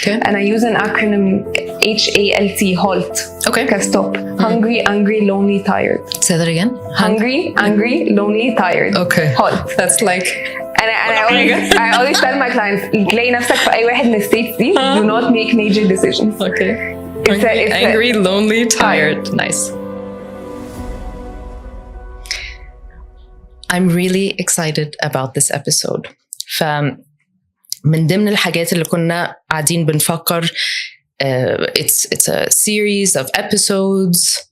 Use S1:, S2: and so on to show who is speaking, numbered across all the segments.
S1: Okay.
S2: And I use an acronym HALT, HALT.
S1: Okay.
S2: Stop. Hungry, angry, lonely, tired.
S1: Say that again.
S2: Hungry, angry, lonely, tired.
S1: Okay.
S2: HALT.
S1: That's like.
S2: And I always tell my clients, تلاقي نفسك في أي واحد من الstates دي, do not make major decisions.
S1: Okay. Angry, lonely, tired. Nice. I'm really excited about this episode. من ضمن الحاجات اللي كنا قاعدين بنفكر, it's a series of episodes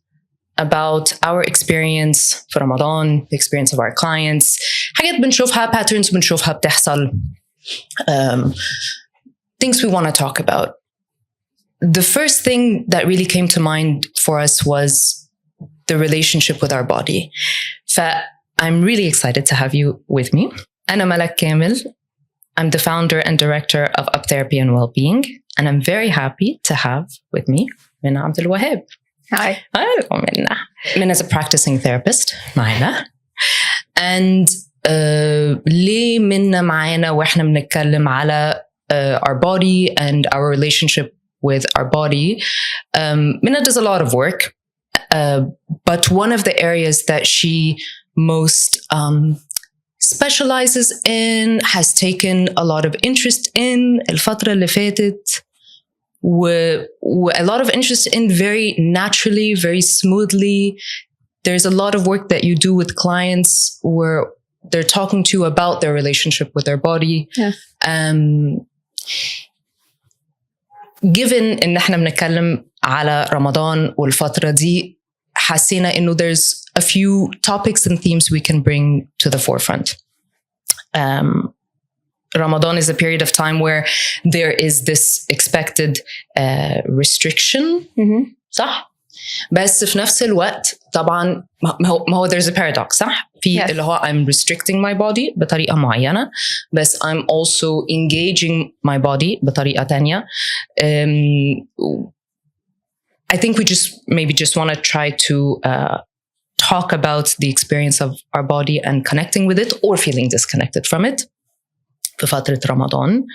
S1: about our experience في Ramadan, the experience of our clients. حاجات بنشوفها, patterns بنشوفها بتحصل, things we want to talk about. The first thing that really came to mind for us was the relationship with our body. I'm really excited to have you with me. أنا ملك كامل. I'm the founder and director of UpTherapy and Wellbeing, and I'm very happy to have with me Minna Abdul Wahab.
S2: Hi.
S1: Hello, Minna. Minna is a practicing therapist. معنا. And ليه Minna معنا وإحنا بنتكلم على our body and our relationship with our body? Minna does a lot of work, but one of the areas that she most specializes in, has taken a lot of interest in الفترة اللي فاتت, a lot of interest in very naturally, very smoothly. There's a lot of work that you do with clients where they're talking to you about their relationship with their body.
S2: Yes.
S1: Given إن احنا بنتكلم على رمضان والفترة دي, حسينا إنه there's a few topics and themes we can bring to the forefront. Ramadan is a period of time where there is this expected restriction. صح؟ بس في نفس الوقت طبعا ما هو there's a paradox, صح؟ في اللي هو I'm restricting my body بطريقة معينة, بس I'm also engaging my body بطريقة تانية. I think we just want to try to talk about the experience of our body and connecting with it or feeling disconnected from it في فترة Ramadan.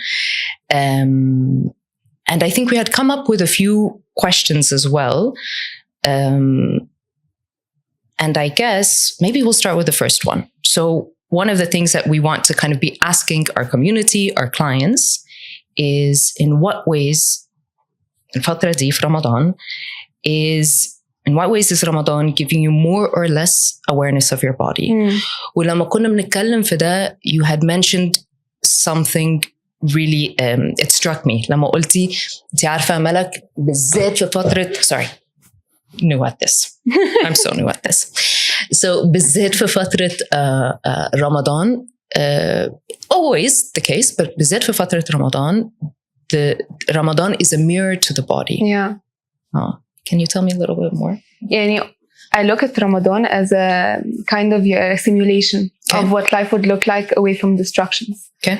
S1: And I think we had come up with a few questions as well. And I guess maybe we'll start with the first one. So one of the things that we want to kind of be asking our community, our clients, is in what ways الفترة دي في Ramadan in what ways is Ramadan giving you more or less awareness of your body? ولما كنا بنتكلم في ده, you had mentioned something really, it struck me. لما قلتي, انت عارفة ملك بالذات في فترة, sorry, new at this. I'm so new at this. So بالذات في فترة Ramadan, always the case, but بالذات في فترة Ramadan, the Ramadan is a mirror to the body.
S2: Yeah.
S1: Can you tell me a little bit more?
S2: Yeah, I look at Ramadan as a kind of a simulation of what life would look like away from distractions.
S1: Okay.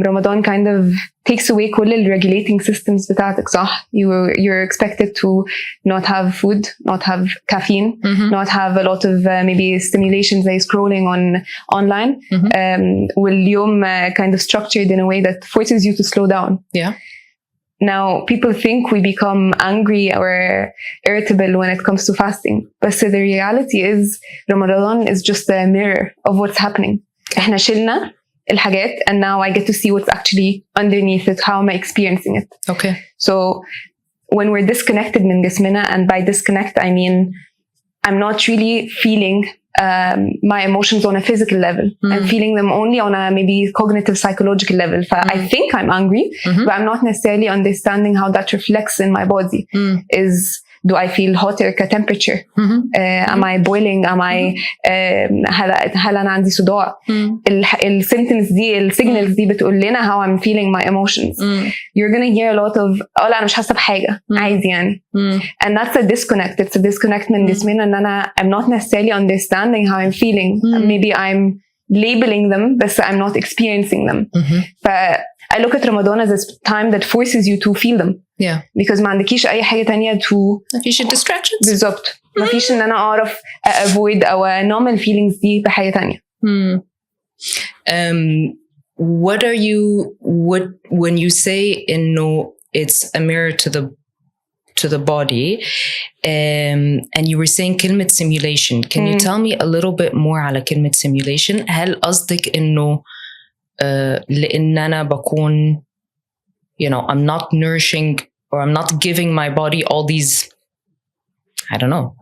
S2: Ramadan kind of takes away كل the regulating systems بتاعتك, صح? You're expected to not have food, not have caffeine, not have a lot of maybe stimulations like scrolling online. واليوم kind of structured in a way that forces you to slow down.
S1: Yeah.
S2: Now, people think we become angry or irritable when it comes to fasting. But the reality is Ramadan is just a mirror of what's happening. احنا شلنا الحاجات and now I get to see what's actually underneath it. How am I experiencing it?
S1: Okay.
S2: So when we're disconnected من جسمنا, and by disconnect I mean I'm not really feeling my emotions on a physical level. I'm feeling them only on a maybe cognitive psychological level. I think I'm angry, but I'm not necessarily understanding how that reflects in my body. Do I feel hotter كtemperature? Am I boiling? Am I هل أنا عندي صداع? الsymptoms دي, الsignals دي بتقول لنا how I'm feeling my emotions. You're gonna hear a lot of لا أنا مش حاسة بحاجة, عادي يعني. And that's a disconnect. It's a disconnect من جسمنا إن أنا I'm not necessarily understanding how I'm feeling. Maybe I'm labeling them, but I'm not experiencing them. I look at Ramadan as a time that forces you to feel them.
S1: Yeah.
S2: Because ما عندكيش أي حاجة تانية to.
S1: مفيش distractions.
S2: بالضبط. مفيش إن أنا أعرف avoid أو normal feelings دي بحاجة تانية.
S1: what are you, when you say no, it's a mirror to the body, and you were saying كلمة simulation. Can you tell me a little bit more على كلمة simulation? هل قصدك إنه لأن أنا بكون, you know, I'm not nourishing or I'm not giving my body all these, I don't know,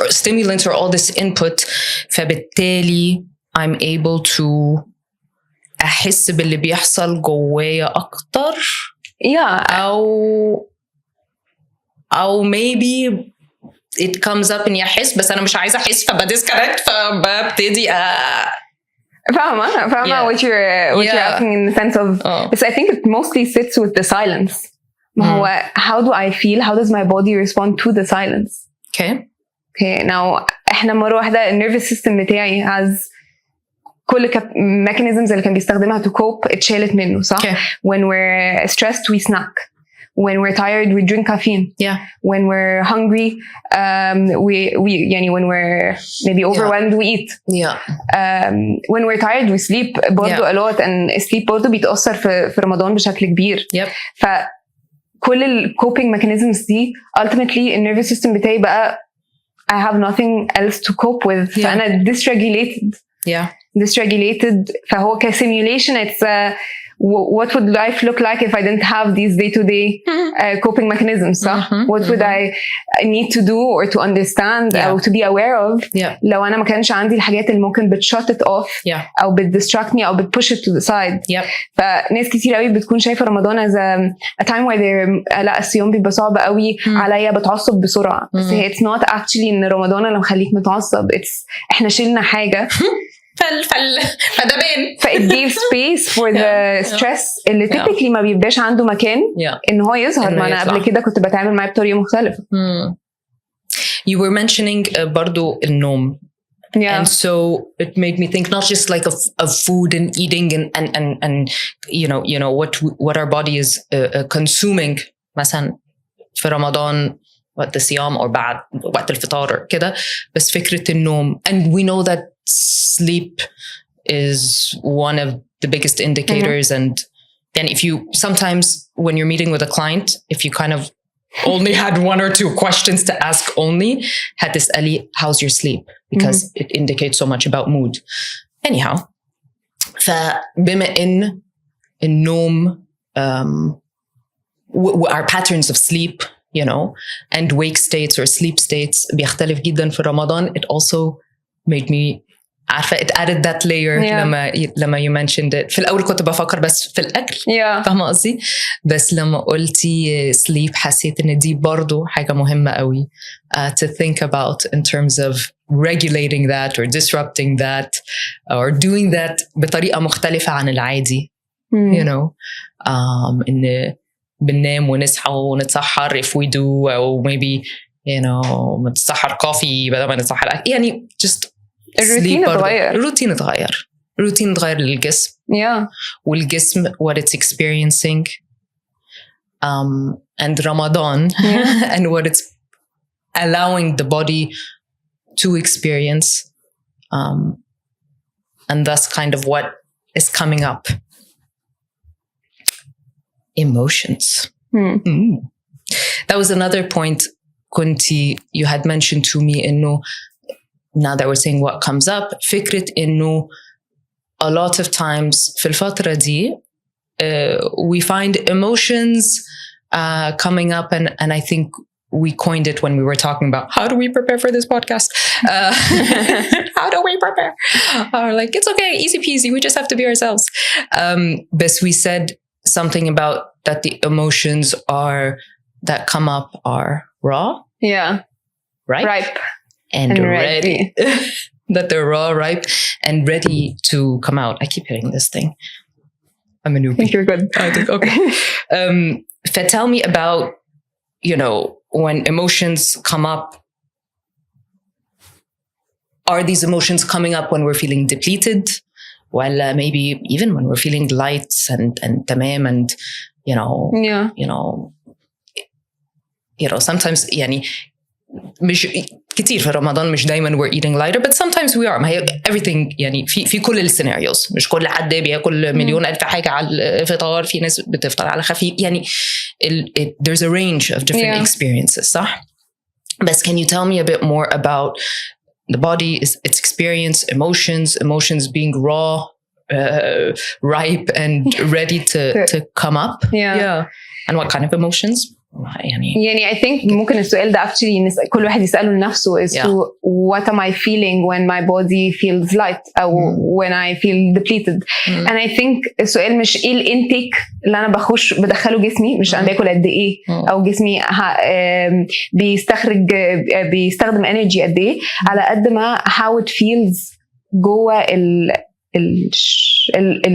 S1: stimulants or all this input, فبالتالي I'm able to أحس باللي بيحصل جوايا أكتر.
S2: Yeah.
S1: أو maybe it comes up إني أحس بس أنا مش عايزة أحس فبديسكونكت فببتدي
S2: فاهمة what you're asking in the sense of, but I think it mostly sits with the silence. How do I feel? How does my body respond to the silence?
S1: Okay.
S2: Now احنا مرة واحدة النيرفس سيستم بتاعي has كل mechanisms اللي كان بيستخدمها to cope اتشالت منه صح؟
S1: Okay.
S2: When we're stressed we snack. When we're tired we drink caffeine.
S1: Yeah.
S2: When we're hungry we يعني when we're maybe overwhelmed we eat.
S1: Yeah.
S2: When we're tired we sleep برضو a lot, and sleep برضو بيتأثر في رمضان بشكل كبير.
S1: Yep.
S2: فكل ال coping mechanisms دي ultimately the nervous system بتاعي بقى I have nothing else to cope with.
S1: Yeah.
S2: فأنا dysregulated. فهو كsimulation it's what would life look like if I didn't have these day-to-day coping mechanisms صح? What would I need to do or to understand أو to be aware of لو أنا ما كانش عندي الحاجات اللي ممكن shut it off أو distract me أو push it to the side. فناس كتير قوي بتكون شايفة رمضان as a time where لا الصيام بيبقى صعب قوي عليا بتعصب بسرعة. بس it's not actually إن رمضان اللي مخليك متعصب. إحنا شلنا حاجة
S1: فده باين.
S2: it gave space for the stress اللي typically ما بيبقاش عنده مكان إن هو يظهر. ما أنا قبل كده كنت بتعامل معاه بطريقة مختلفة.
S1: You were mentioning برضو النوم. And so it made me think not just like of food and eating and you know what our body is consuming مثلا في رمضان وقت الصيام or بعد وقت الفطار كده, بس فكرة النوم. And we know that sleep is one of the biggest indicators. And then if you sometimes when you're meeting with a client, if you kind of only had one or two questions to ask only, هتسألي how's your sleep, because it indicates so much about mood. Anyhow, فبما إن النوم our patterns of sleep, you know, and wake states or sleep states بيختلف جدا في رمضان, it also made me عارفة it added that layer. لما you mentioned it. في الأول كنت بفكر بس في الأكل. فاهمة قصدي؟ بس لما قلتي sleep حسيت إن دي برضو حاجة مهمة قوي to think about in terms of regulating that or disrupting that or doing that بطريقة مختلفة عن العادي. You know, إن بننام ونصحى ونتسحر if we do, or maybe you know نتسحر coffee بدل ما نتسحر أكل. يعني just
S2: الروتين
S1: اتغير. الروتين اتغير للجسم. والجسم what it's experiencing. And Ramadan and what it's allowing the body to experience. And that's kind of what is coming up. Emotions. That was another point, Kunti, you had mentioned to me إنه now that we're saying what comes up, فكرة إنه a lot of times في الفترة دي we find emotions coming up, and I think we coined it when we were talking about how do we prepare for this podcast. How do we prepare? Or like, it's okay, easy peasy, we just have to be ourselves. But we said something about that the emotions that come up are raw. Ripe. And ready. That they're raw, ripe, and ready to come out. I keep hitting this thing. I'm a newbie.
S2: I think you're good.
S1: I think, okay. Tell me about, you know, when emotions come up, are these emotions coming up when we're feeling depleted? Well, maybe even when we're feeling light and tamam and, you know, sometimes, yani, مش كتير في رمضان مش دايما we're eating lighter but sometimes we are. ما هي everything يعني في كل السيناريوز. مش كل حد بياكل مليون ألف حاجة على الفطار. في ناس بتفطر على خفيف يعني there's a range of different experiences صح. But can you tell me a bit more about the body, its experience, emotions being raw, ripe and ready to come up?
S2: Yeah.
S1: And what kind of emotions?
S2: يعني I think ممكن السؤال ده actually كل واحد يسأله لنفسه is to what am I feeling when my body feels light أو when I feel depleted. And I think السؤال مش ايه الانتيك اللي انا بدخله جسمي, مش انا باكل قد ايه او جسمي بيستخدم energy قد ايه, على قد ما how it feels جوه ال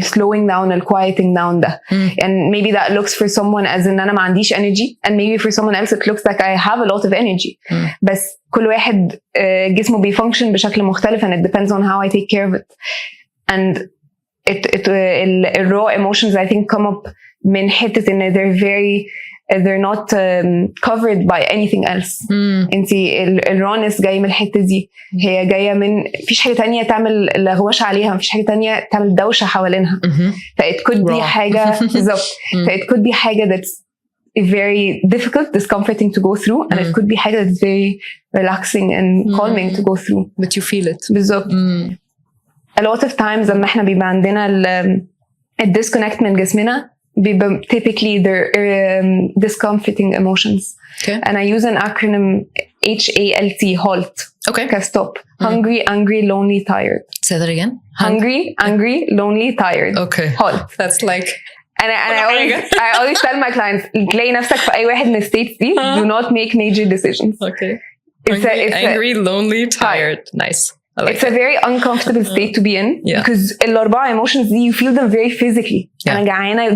S2: slowing down, ال quieting down ده. And maybe that looks for someone as in أنا ما عنديش energy, and maybe for someone else it looks like I have a lot of energy. بس كل واحد جسمه بيفانكشن بشكل مختلف, and it depends on how I take care of it. And raw emotions I think come up من حتة إن they're not covered by anything else. انتي الرونس جاي من الحتة دي, هي جاية من فيش حاجة تانية تعمل لغوش عليها, مفيش حاجة تانية تعمل دوشة حوالينها. فit could be حاجة بالظبط. it could be حاجة that's very difficult, discomforting to go through, and it could be حاجة that's very relaxing and calming to go through.
S1: But you feel it.
S2: بالظبط. A lot of times لما احنا بيبقى عندنا ال disconnect من جسمنا, typically they're discomforting emotions.
S1: Okay.
S2: And I use an acronym HALT, HALT.
S1: Okay.
S2: Stop. Hungry, angry, lonely, tired.
S1: Say that again.
S2: Hungry, angry, lonely, tired.
S1: Okay.
S2: HALT.
S1: That's like.
S2: And I always tell my clients, تلاقي نفسك في أي واحد من الstates دي, do not make major decisions.
S1: Okay. It's angry, lonely, tired. Nice.
S2: It's a very uncomfortable state to be in, because الأربعة emotions دي you feel them very physically. أنا جعانة,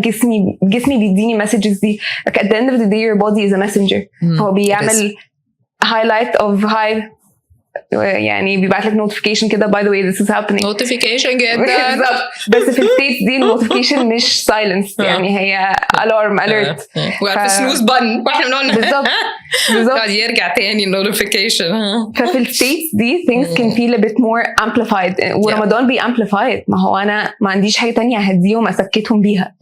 S2: جسمي بيديني messages دي. Like at the end of the day your body is a messenger. هو بيعمل highlight of high, يعني بيبعت لك notification كده, by the way this is happening.
S1: Notification جدا.
S2: بس في الستيتس دي notification مش silence, يعني هي alarm alert.
S1: وعارف snooze button واحنا بنقول
S2: بالظبط
S1: قاعد يرجع تاني notification.
S2: ففي الستيتس دي things can feel a bit more amplified. ورمضان بي amplified, ما هو أنا ما عنديش حاجة تانية أهديهم أسكتهم بيها.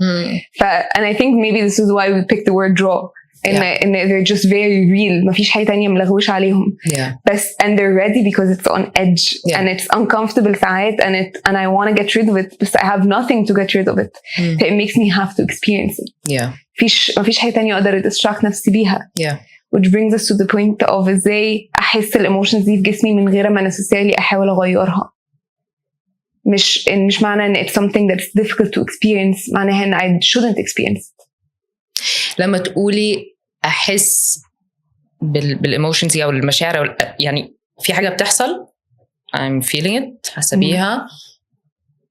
S2: and I think maybe this is why we picked the word draw. إن they're just very real, ما فيش حاجة تانية ملغوش عليهم. بس and they're ready because it's on edge and it's uncomfortable ساعات and I want to get rid of it, but I have nothing to get rid of it. So it makes me have to experience it. ما فيش حاجة تانية أقدر distract نفسي بيها. Which brings us to the point of إزاي أحس الemotions دي في جسمي من غير ما necessarily أحاول أغيرها. مش معنى إن it's something that's difficult to experience معناها إن I shouldn't experience it.
S1: لما تقولي أحس بالemotions دي أو المشاعر, يعني في حاجة بتحصل I'm feeling it, حاسة بيها,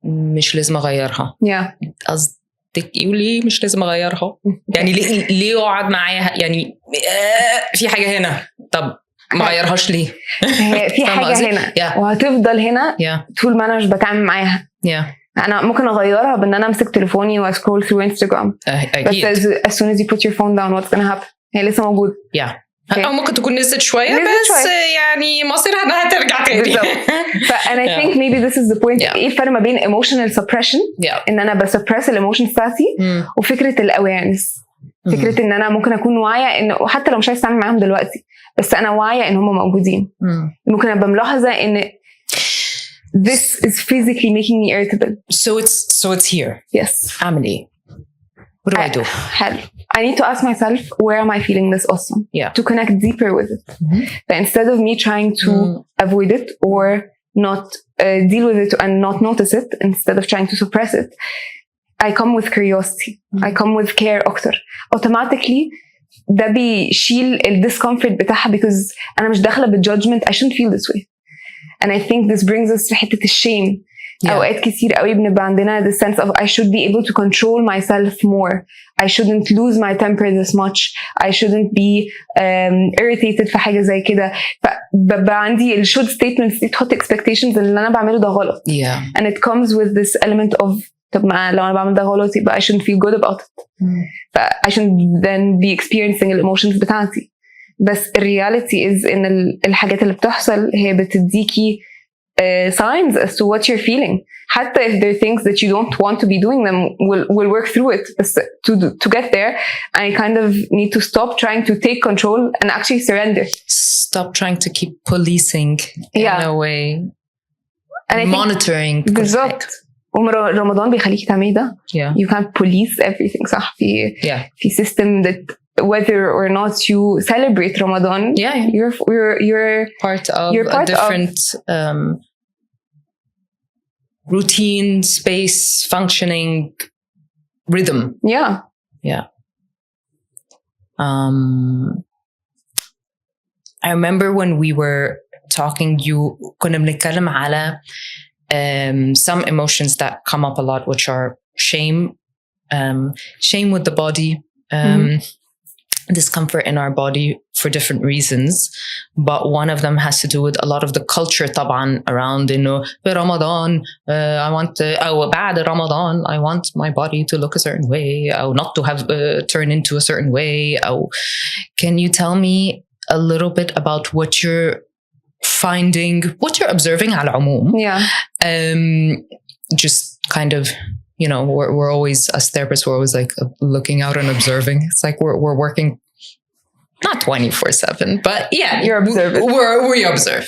S1: مش لازم أغيرها. قصدك يقولي مش لازم أغيرها, يعني ليه يقعد معايا, يعني في حاجة هنا, طب ما غيرهاش ليه؟
S2: في حاجة هنا وهتفضل هنا طول ما أنا مش بتعامل معاها. أنا ممكن أغيرها بأن أنا أمسك تليفوني وأسكرول through Instagram. بس as soon as you put your phone down what's gonna happen? هي لسه موجودة.
S1: أو ممكن تكون نزلت شوية بس يعني مصيرها إنها ترجع تاني.
S2: and I think maybe this is the point. إيه الفرق ما بين emotional suppression, إن أنا بسuppress الemotions بتاعتي, وفكرة الأويرنس, فكرة إن أنا ممكن أكون واعية إن وحتى لو مش عايز أتعامل معاهم دلوقتي, بس أنا واعية إن هم موجودين. ممكن أبقى ملاحظة إن this is physically making me irritable. So it's here. Yes. أعمل إيه? What do I do? حلو. I need to ask myself, where am I feeling this awesome? To connect deeper with it. But instead of me trying to avoid it or not deal with it and not notice it, instead of trying to suppress it, I come with curiosity. I come with care أكتر. Automatically ده بيشيل discomfort بتاعها, because أنا مش داخلة بالjudgment. I shouldn't feel this way. And I think this brings us to حتة الshame. أوقات كتير قوي بنبقى عندنا the sense of I should be able to control myself more. I shouldn't lose my temper this much. I shouldn't be irritated في حاجة زي كده. فبقى عندي ال should statements دي تحط expectations اللي أنا بعمله ده غلط. And it comes with this element of طب ما لو أنا بعمل ده غلط يبقى I shouldn't feel good about it. I shouldn't then be experiencing the emotions بتاعتي. بس الرياليتي is ان الحاجات اللي بتحصل هي بتديكي signs as to what you're feeling. حتى if there are things that you don't want to be doing them, we'll work through it. But to get there, I kind of need to stop trying to take control and actually surrender.
S1: Stop trying to keep policing in a way. And monitoring.
S2: بالظبط. ورمضان بيخليكي تعملي ده.
S1: Yeah.
S2: You can't police everything. صح؟ في system that whether or not you celebrate Ramadan, you're
S1: part of a different routine, space, functioning, rhythm.
S2: Yeah.
S1: I remember when we were talking, كنا بنتكلم على some emotions that come up a lot, which are shame with the body, discomfort in our body for different reasons, but one of them has to do with a lot of the culture طبعا around Ramadan. I want بعد Ramadan I want my body to look a certain way, or not to have turn into a certain way. Can you tell me a little bit about what you're finding, what you're observing على العموم? Just kind of, we're always, as therapists, we're always like looking out and observing. It's like we're working not 24/7, but
S2: you're observing.
S1: We observe.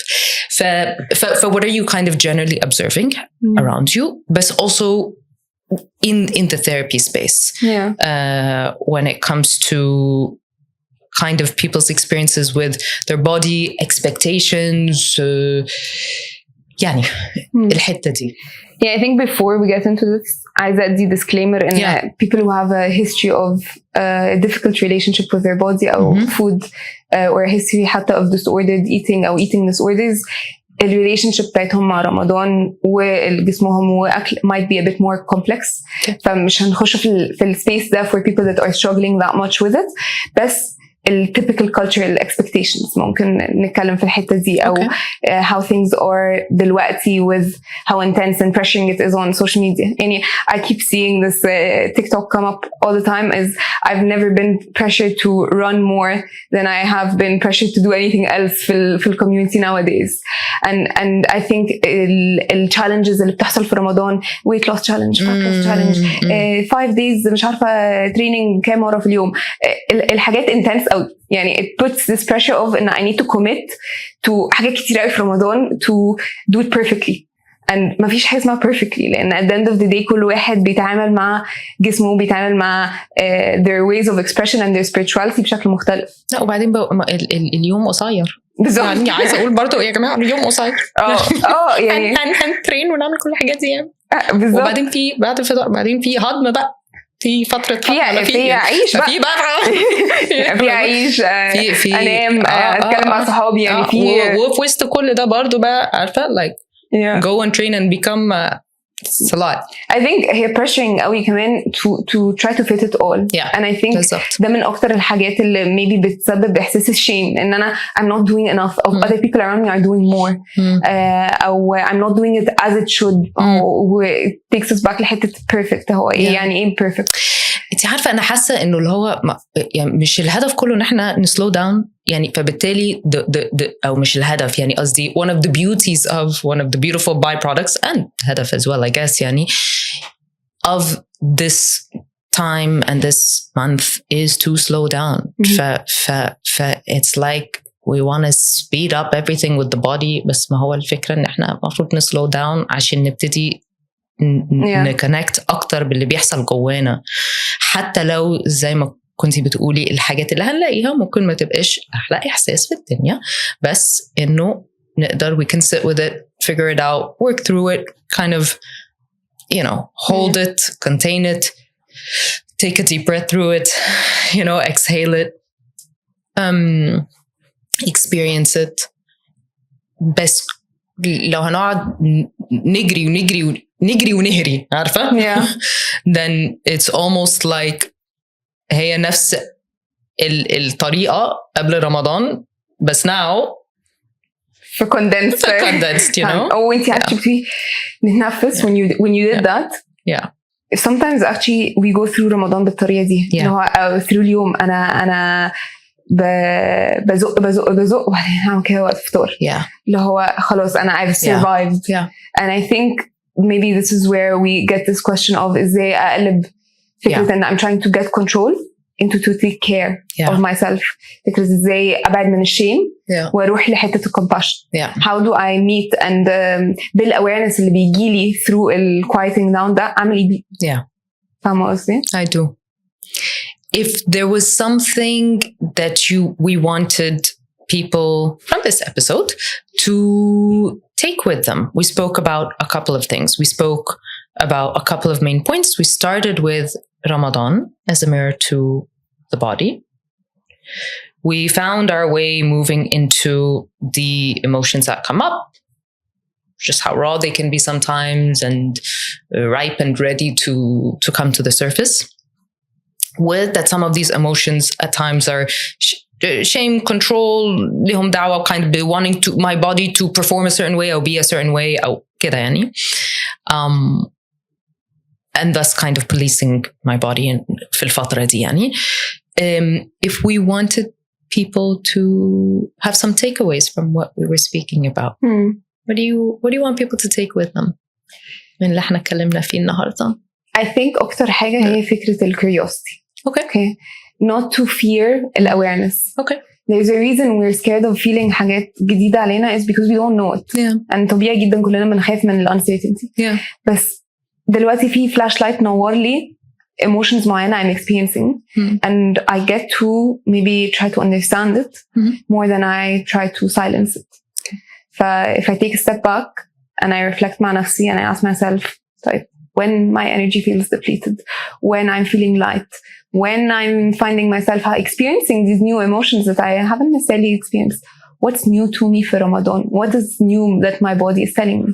S1: So what are you kind of generally observing around you, but also in the therapy space? When it comes to kind of people's experiences with their body, expectations, الحتة دي.
S2: I think before we get into this, عايزة أدي disclaimer in people who have a history of a difficult relationship with their body أو food, or a history حتى of disordered eating أو eating disorders, relationship بتاعتهم مع رمضان وجسمهم وأكل might be a bit more complex. فمش هنخش في السبيس ده for people that are struggling that much with it. بس typical cultural expectations ممكن نتكلم في الحتة دي أو how things are دلوقتي with how intense and pressuring it is on social media. يعني I keep seeing this TikTok come up all the time as I've never been pressured to run more than I have been pressured to do anything else في community nowadays. And I think challenges اللي بتحصل في رمضان, weight loss challenge, fat loss challenge, 5 days مش عارفة training كام مرة في اليوم, الحاجات intense أوي. يعني it puts this pressure of إن I need to commit to حاجات كتير أوي في رمضان to do it perfectly. and ما فيش حاجة اسمها perfectly, لأن at the end of the day كل واحد بيتعامل مع جسمه, بيتعامل مع their ways of expression and their spirituality بشكل مختلف.
S1: لا وبعدين اليوم قصير
S2: بالظبط.
S1: يعني عايزة أقول برضو يا جماعة اليوم قصير.
S2: يعني
S1: هنترين ونعمل كل الحاجات دي يعني.
S2: بالظبط.
S1: وبعدين بعد الفطار بعدين في هضم بقى, في فترة
S2: في عيش بقى, في عيش, في انام, اتكلم مع صحابي يعني في
S1: وفي وسط كل ده برضو بقى عارفة like go and train and become it's a lot.
S2: I think هي pressuring قوي كمان to try to fit it all. And I think ده من أكتر الحاجات اللي maybe بتسبب إحساس الشيم, إن أنا I'm not doing enough, or other people around me are doing more, أو I'm not doing it as it should, أو it takes us back لحتة perfect. هو يعني إيه perfect؟
S1: انت عارفة أنا حاسة إنه اللي هو يعني مش الهدف كله إن إحنا نسلو داون, يعني فبالتالي أو مش الهدف, يعني قصدي one of the beauties of one of the beautiful byproducts and هدف as well I guess يعني of this time and this month is to slow down. It's like we want to speed up everything with the body, بس ما هو الفكرة إن إحنا المفروض نسلو داون عشان نبتدي نكونكت أكتر باللي بيحصل جوانا, حتى لو زي ما كنتي بتقولي الحاجات اللي هنلاقيها ممكن ما تبقاش أحلى إحساس في الدنيا, بس إنه نقدر we can sit with it, figure it out, work through it, kind of hold it, contain it, take a deep breath through it, exhale it, experience it. بس لو هنقعد نجري ونهري عارفة then it's almost like هي نفس الطريقة قبل رمضان بس now
S2: for condensed, وانتي actually نتنفس when you did that. Sometimes actually we go through رمضان بالطريقة دي, through اليوم أنا بزق وبعدين هعمل كده وقت فطار. اللي هو خلاص أنا I've survived. And I think maybe this is where we get this question of إزاي أقلب فكرة إن I'm trying to get control into to take care of myself. فكرة إزاي أبعد من الشيم وأروح لحتة الcompassion. How do I meet and بالawareness اللي بيجيلي through ال quieting down ده أعمل إيه بيه؟ فاهمة قصدي؟
S1: I do. If there was something that we wanted people from this episode to take with them, we spoke about a couple of things. We spoke about a couple of main points. We started with Ramadan as a mirror to the body. We found our way moving into the emotions that come up, just how raw they can be sometimes, and ripe and ready to come to the surface. With that, some of these emotions at times are shame, control, لهم دعوة, kind of wanting to my body to perform a certain way or be a certain way أو كده يعني. And thus kind of policing my body في الفترة دي يعني. If we wanted people to have some takeaways from what we were speaking about, what do you want people to take with them من اللي احنا اتكلمنا فيه النهاردة؟
S2: I think أكتر حاجة هي فكرة curiosity. Okay. Not to fear awareness. Okay. There's a reason we're scared of feeling حاجات جديدة علينا is because we don't know it. And طبيعي جدا كلنا بنخاف من uncertainty. بس دلوقتي في flashlight نور لي emotions معينة I'm experiencing and I get to maybe try to understand it more than I try to silence it. If I take a step back and I reflect مع نفسي and I ask myself, طيب, when my energy feels depleted, when I'm feeling light, when I'm finding myself experiencing these new emotions that I haven't necessarily experienced, what's new to me for Ramadan? What is new that my body is telling me?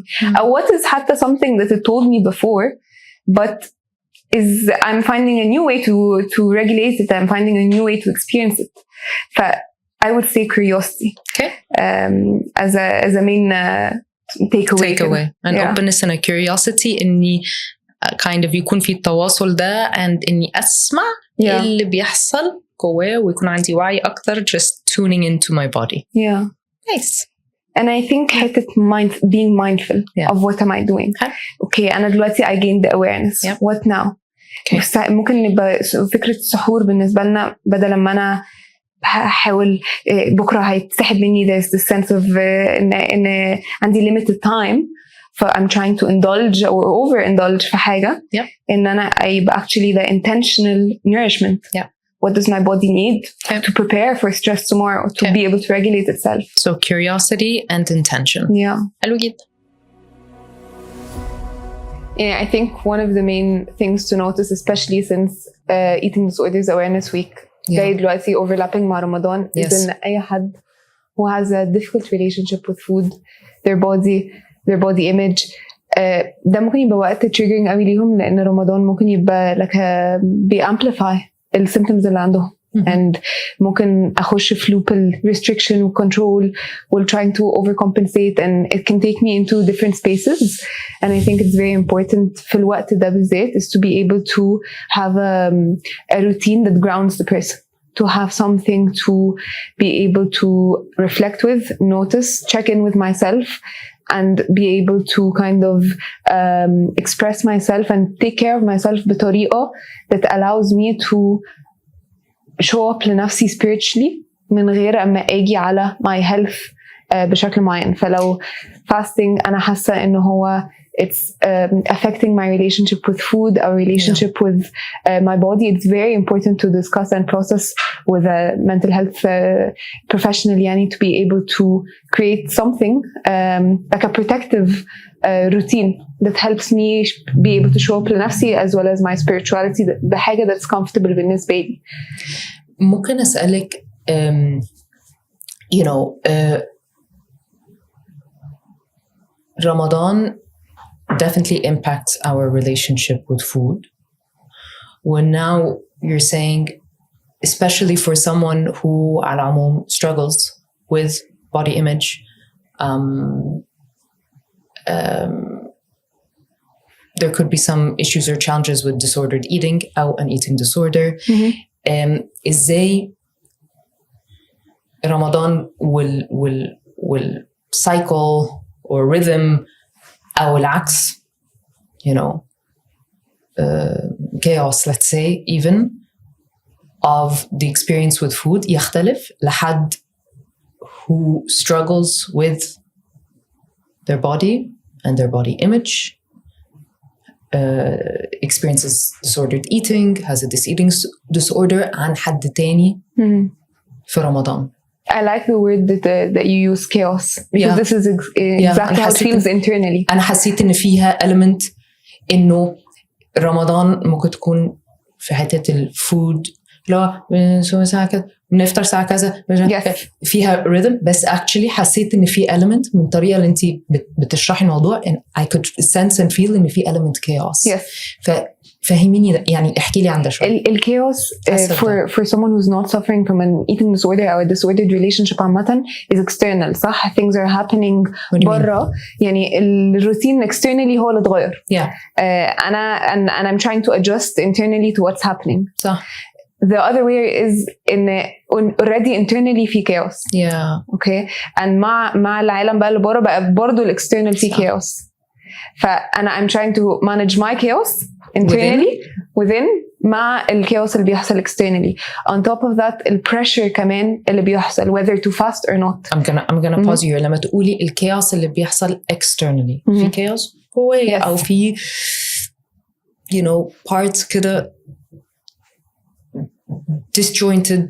S2: What is حتى something that it told me before, but I'm finding a new way to regulate it. I'm finding a new way to experience it. I would say curiosity. Okay. As a main takeaway.
S1: And openness and a curiosity إني kind of يكون في التواصل ده and إني أسمع اللي بيحصل جواه ويكون عندي وعي أكتر just tuning into my body. Nice.
S2: And I think حتة being mindful of what am I doing. Okay, أنا دلوقتي I gained the awareness. What now? ممكن يبقى فكرة السحور بالنسبة لنا بدل ما أنا هحاول بكرة هيتسحب مني there's this sense of إن عندي limited time. I'm trying to indulge or overindulge في حاجة إن أنا يبقى actually the intentional nourishment. What does my body need to prepare for stress tomorrow, to be able to regulate itself?
S1: So curiosity and intention. حلو جدا.
S2: I think one of the main things to notice, especially since Eating Disorders Awareness Week, جاي دلوقتي overlapping مع رمضان, is إن أي حد who has a difficult relationship with food, their body image, ده ممكن يبقى وقت triggering قوي ليهم, لأن رمضان ممكن يبقى like بيamplify الsymptoms اللي عندهم. And ممكن أخش في loop restriction و control while trying to overcompensate, and it can take me into different spaces. And I think it's very important في الوقت ده بالذات is to be able to have a routine that grounds the person. To have something to be able to reflect with, notice, check in with myself, and be able to kind of express myself and take care of myself بطريقة that allows me to show up لنفسي spiritually من غير أما أجي على my health بشكل معين. فلو fasting أنا حاسة إنه هو it's affecting my relationship with food, our relationship with my body, it's very important to discuss and process with a mental health professional يعني, to be able to create something like a protective routine that helps me be able to show up لنفسي as well as my spirituality بحاجة that's comfortable بالنسبة لي.
S1: ممكن أسألك Ramadan definitely impacts our relationship with food. Well, now you're saying, especially for someone who على العموم struggles with body image, there could be some issues or challenges with disordered eating أو an eating disorder. إزاي Ramadan will cycle or rhythm أو العكس, you know, chaos, let's say, even of the experience with food يختلف لحد who struggles with their body and their body image, experiences disordered eating, has a diseating disorder, and حد تاني في رمضان.
S2: I like the word that you use, chaos, because this is exactly how it feels internally.
S1: أنا حسيت إن فيها element إنه رمضان ممكن تكون في حتة الفود لا ساعة كذا بنفطر ساعة كذا فيها rhythm, بس actually حسيت إن في element من الطريقة اللي أنتي بتشرحي الموضوع and I could sense and feel إن في element chaos. فهميني يعني احكي لي عن ده شوية.
S2: الchaos for someone who's not suffering from an eating disorder or a disordered relationship عامة is external, صح? Things are happening برا, يعني الروتين externally هو اللي اتغير. and I'm trying to adjust internally to what's happening.
S1: صح.
S2: The other way is in already internally في chaos. Okay. And مع العالم بقى اللي برا بقى برضو الاكسترنال في chaos. فأنا I'm trying to manage my chaos internally within مع الchaos اللي بيحصل externally. On top of that الpressure كمان اللي بيحصل whether to fast or not.
S1: I'm gonna pause you لما تقولي الchaos اللي بيحصل externally. في chaos جوايا أو في you know parts كده disjointed.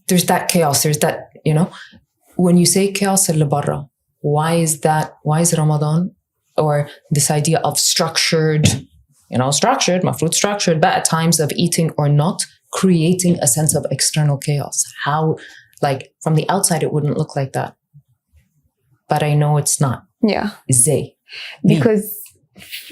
S1: There's that chaos, there's that, you know, when you say chaos اللي برا, why is Ramadan or this idea of structured, you know, مفروض structured, but at times of eating or not, creating a sense of external chaos? How, like from the outside it wouldn't look like that, but I know it's not. ازاي?
S2: Because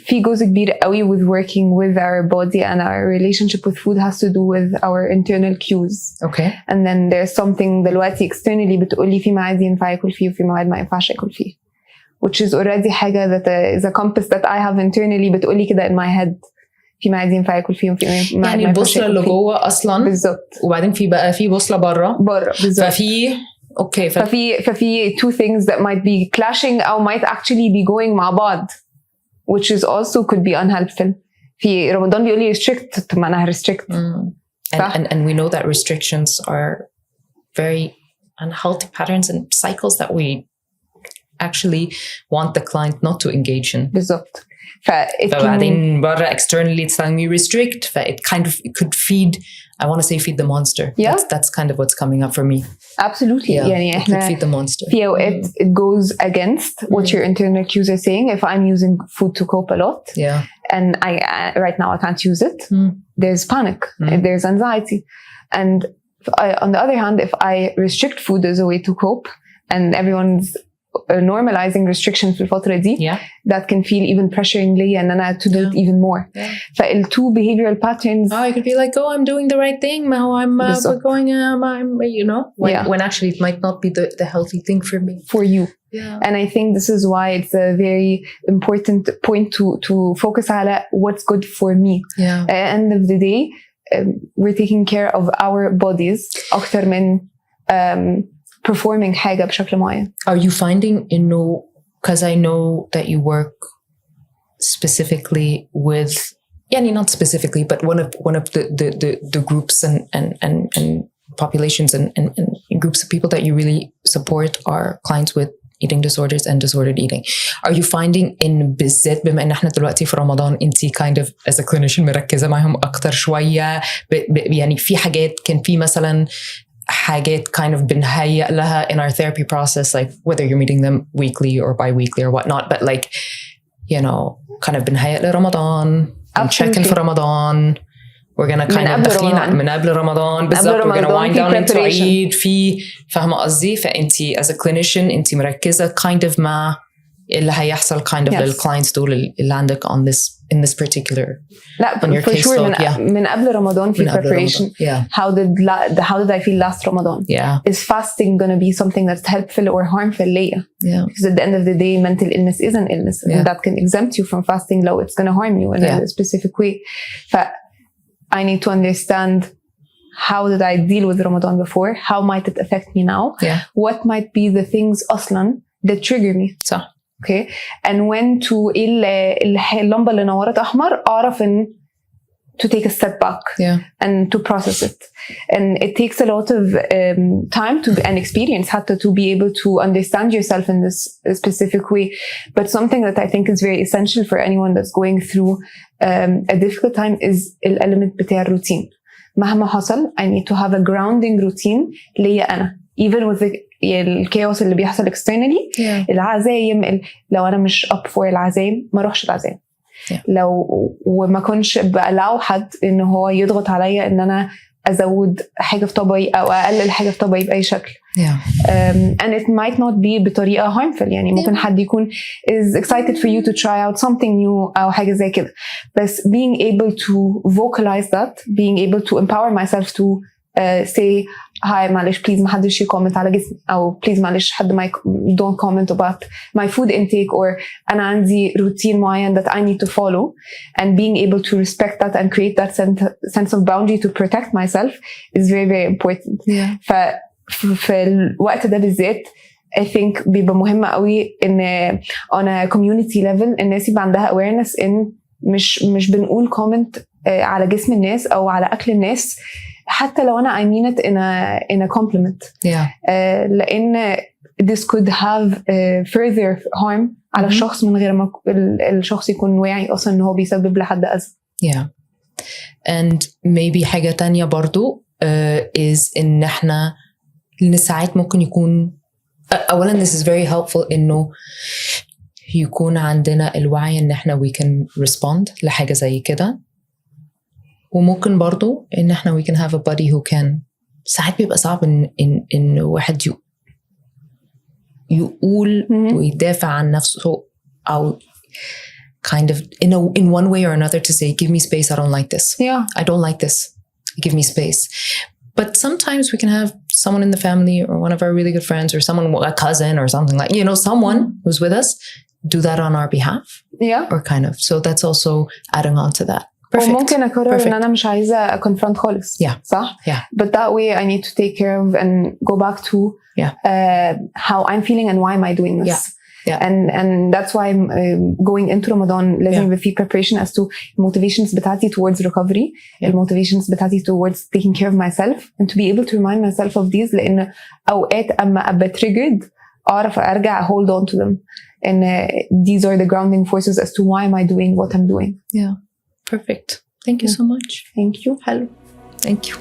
S2: في جزء كبير قوي with working with our body and our relationship with food has to do with our internal cues.
S1: Okay.
S2: And then there's something دلوقتي externally بتقولي في ميعاد ينفع اكل فيه وفي ميعاد ما ينفعش اكل فيه, which is already حاجة that is a compass that I have internally بتقولي كده in my head في ميعاد ينفع اكل فيه وفي ميعاد
S1: يعني البوصلة اللي جوه أصلا
S2: بالظبط,
S1: وبعدين في بقى في بوصلة برا
S2: بالظبط. ففي two things that might be clashing أو might actually be going مع بعض, which is also could be unhelpful. في رمضان بيقولي restrict, طب ما أنا restrict.
S1: And we know that restrictions are very unhealthy patterns and cycles that we actually want the client not to engage in.
S2: بالظبط.
S1: فبعدين برا externally it's telling me restrict, it kind of it could feed, I want to say feed the monster. That's kind of what's coming up for me.
S2: Absolutely. يعني
S1: it could feed the monster.
S2: في أوقات it goes against what your internal cues are saying. If I'm using food to cope a lot and I right now I can't use it, there's panic, there's anxiety. And on the other hand, if I restrict food as a way to cope and everyone's normalizing restrictions في الفترة دي, that can feel even pressuring لي and أنا to do it even more. فال two behavioral patterns.
S1: I could be like, oh, I'm doing the right thing. Now I'm going, I'm, you know, when actually it might not be the healthy thing for me.
S2: For you. And I think this is why it's a very important point to focus على what's good for me. At the end of the day, we're taking care of our bodies أكتر من performing حاجة بشكل معين.
S1: Are you finding إنه, because I know that you work specifically with, يعني not specifically, but one of the groups and populations and groups of people that you really support are clients with eating disorders and disordered eating. Are you finding in بالذات بما إن إحنا دلوقتي في رمضان أنتي kind of as a clinician مركزة معهم أكتر شوية, يعني في حاجات كان في مثلا حاجات kind of بنهيئ لها in our therapy process, like whether you're meeting them weekly or bi-weekly or whatnot, but like, you know, kind of بنهيئ لرمضان, check in for Ramadan, we're gonna kind of داخلين من قبل رمضان بالضبط, we're gonna wind down into عيد في فاهمة قصدي. فأنتي as a clinician أنتي مركزة kind of مع اللي هيحصل kind of للclients دول اللي عندك on this in this particular
S2: لا
S1: on your
S2: for sure
S1: caseload.
S2: من قبل رمضان في preparation. How did I feel last Ramadan? Is fasting going to be something that's helpful or harmful ليا? Because at the end of the day, mental illness is an illness, and that can exempt you from fasting low. It's going to harm you in a specific way. I need to understand how did I deal with Ramadan before? How might it affect me now?
S1: Yeah.
S2: What might be the things أصلا that trigger me?
S1: صح.
S2: Okay. And when to اللمبة اللي نورت أحمر أعرف إن to take a step back and to process it. And it takes a lot of time and experience حتى to be able to understand yourself in this specific way. But something that I think is very essential for anyone that's going through a difficult time is the element بتاع الروتين. مهما حصل I need to have a grounding routine ليا أنا. Even with the الكاوس اللي بيحصل externally. العزايم لو أنا مش up for العزايم ما روحش العزايم. لو وما كنش بألاو حد إنه هو يضغط عليا إن أنا أزود حاجة في طبعي أو أقلل حاجة في طبعي بأي شكل. And it might not be بطريقة harmful. يعني ممكن حد يكون is excited for you to try out something new أو حاجة زي كده. بس being able to vocalize that, being able to empower myself to say hi معلش please ما حدش يكومنت على جسمي أو please معلش حد ما don't comment about my food intake or أنا عندي روتين معين that I need to follow, and being able to respect that and create that sense of boundary to protect myself is very very important. في الوقت ده بالذات I think بيبقى مهم قوي إن on a community level الناس يبقى عندها awareness إن مش بنقول comment على جسم الناس أو على أكل الناس حتى لو أنا I mean it in a compliment. لأن this could have further harm على الشخص من غير ما الشخص يكون واعي أصلا إنه هو بيسبب لحد أذى.
S1: And maybe حاجة تانية برضو is إن إحنا ساعات ممكن يكون أولا this is very helpful إنه يكون عندنا الوعي إن إحنا we can respond لحاجة زي كده. وممكن برضو إن إحنا we can have a buddy who can. ساعات بيبقى صعب إن واحد يقول ويدافع عن نفسه أو kind of in one way or another to say give me space, I don't like this. I don't like this, give me space. But sometimes we can have someone in the family or one of our really good friends or someone, a cousin or something like, someone who's with us, do that on our behalf. Or kind of. So that's also adding on to that. Perfect.
S2: وممكن أقرر إن أنا مش عايزة confront خالص. صح؟ But that way I need to take care of and go back to how I'm feeling and why am I doing this. And that's why I'm going into Ramadan لازم يبقى في preparation as to motivations بتاعتي towards recovery, motivations بتاعتي towards taking care of myself, and to be able to remind myself of these لأن أوقات أما أبقى triggered أعرف أرجع hold on to them. And these are the grounding forces as to why am I doing what I'm doing.
S1: Perfect. Thank you so much.
S2: Thank you.
S1: Hello. Thank you.